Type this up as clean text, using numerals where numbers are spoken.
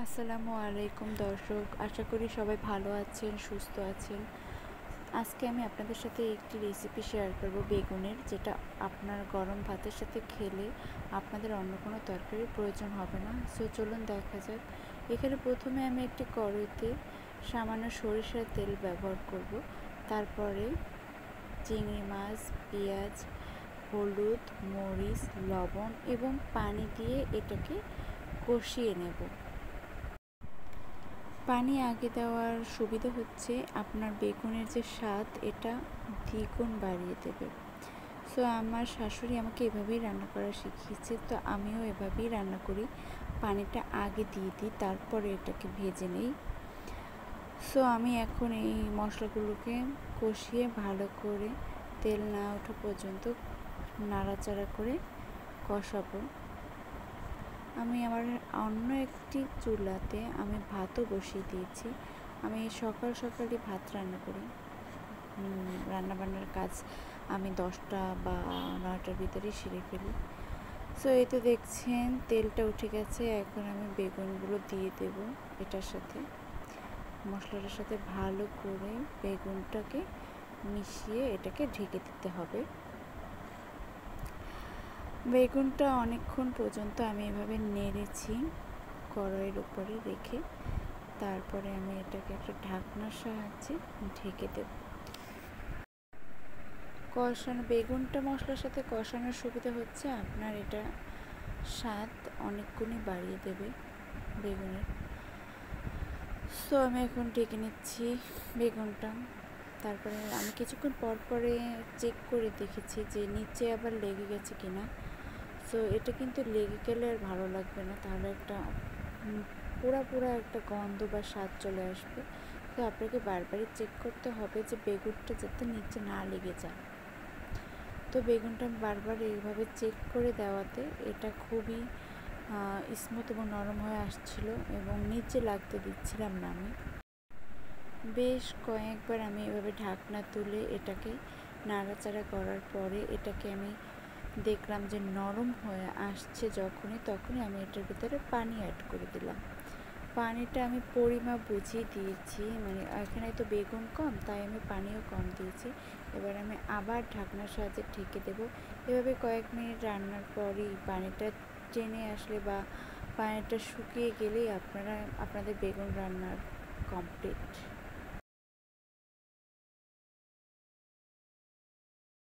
আসসালামু আলাইকুম দর্শক, আশা করি সবাই ভালো আছেন, সুস্থ আছেন। আজকে আমি আপনাদের সাথে একটি রেসিপি শেয়ার করব বেগুনের, যেটা আপনার গরম ভাতের সাথে খেলে আপনাদের অন্য কোনো তরকারির প্রয়োজন হবে না। সো চলুন দেখা যাক। এখানে প্রথমে আমি একটি কড়াইতে সামান্য সরিষার তেল ব্যবহার করব। তারপরে চিংড়ি মাছ, পেঁয়াজ, হলুদ, মরিচ, লবণ এবং পানি দিয়ে এটাকে কষিয়ে নেব। পানি আগে দেওয়ার সুবিধা হচ্ছে আপনার বেগুনের যে স্বাদ এটা দ্বিগুণ বাড়িয়ে দেবে। সো আমার শাশুড়ি আমাকে এভাবেই রান্না করা শিখিয়েছে, তো আমিও এভাবেই রান্না করি। পানিটা আগে দিয়ে দিই, তারপরে এটাকে ভেজে নিই। সো আমি এখন এই মশলাগুলোকে কষিয়ে ভালো করে তেল না ওঠা পর্যন্ত নাড়াচাড়া করে কষাবো। আমি আমার অন্য একটি চুলাতে আমি ভাতও বসিয়ে দিয়েছি। আমি সকাল সকালই ভাত রান্না করি। রান্নাবান্নার কাজ আমি 10টা বা 9টার ভিতরেই সেরে ফেলি। সো এই তো দেখছেন তেলটা উঠে গেছে। এখন আমি বেগুনগুলো দিয়ে দেব এটার সাথে, মশলাটার সাথে ভালো করে বেগুনটাকে মিশিয়ে এটাকে ঢেকে দিতে হবে। বেগুনটা অনেকক্ষণ পর্যন্ত আমি এভাবে নেড়েছি কড়াইয়ের উপরে রেখে। তারপরে আমি এটাকে একটা ঢাকনার সাহায্যে ঢেকে দেব। কষানো বেগুনটা মশলার সাথে কষানোর সুবিধা হচ্ছে আপনার এটা স্বাদ অনেক গুণই বাড়িয়ে দেবে বেগুনের। সো আমি এখন ঢেকে নিচ্ছি বেগুনটা। তারপরে আমি কিছুক্ষণ পর পরে চেক করে দেখেছি যে নিচে আবার লেগে গেছে কিনা। সো এটা কিন্তু লেগে গেলে আর ভালো লাগবে না, তাহলে একটা পুরা একটা গন্ধ বা স্বাদ চলে আসবে। তো আপনাকে বারবারই চেক করতে হবে যে বেগুনটা যাতে নিচে না লেগে যায়। তো বেগুনটা বারবার এইভাবে চেক করে দেওয়াতে এটা খুবই স্মুথ এবং নরম হয়ে আসছিল এবং নিচে লাগতে দিচ্ছিলাম না আমি। বেশ কয়েকবার আমি এভাবে ঢাকনা তুলে এটাকে নাড়াচাড়া করার পরে এটাকে আমি দেখলাম যে নরম হয়ে আসছে তখনই আমি এটার ভিতরে পানি অ্যাড করে দিলাম। পানিটা আমি পরিমাপ বুঝিয়ে দিয়েছি, মানে এখানে তো বেগুন কম, তাই আমি পানিও কম দিয়েছি। এবার আমি আবার ঢাকনার সাহায্যে ঢেকে দেবো। এভাবে কয়েক মিনিট রান্নার পরই পানিটা টেনে আসলে বা পানিটা শুকিয়ে গেলেই আপনাদের বেগুন রান্নার কমপ্লিট।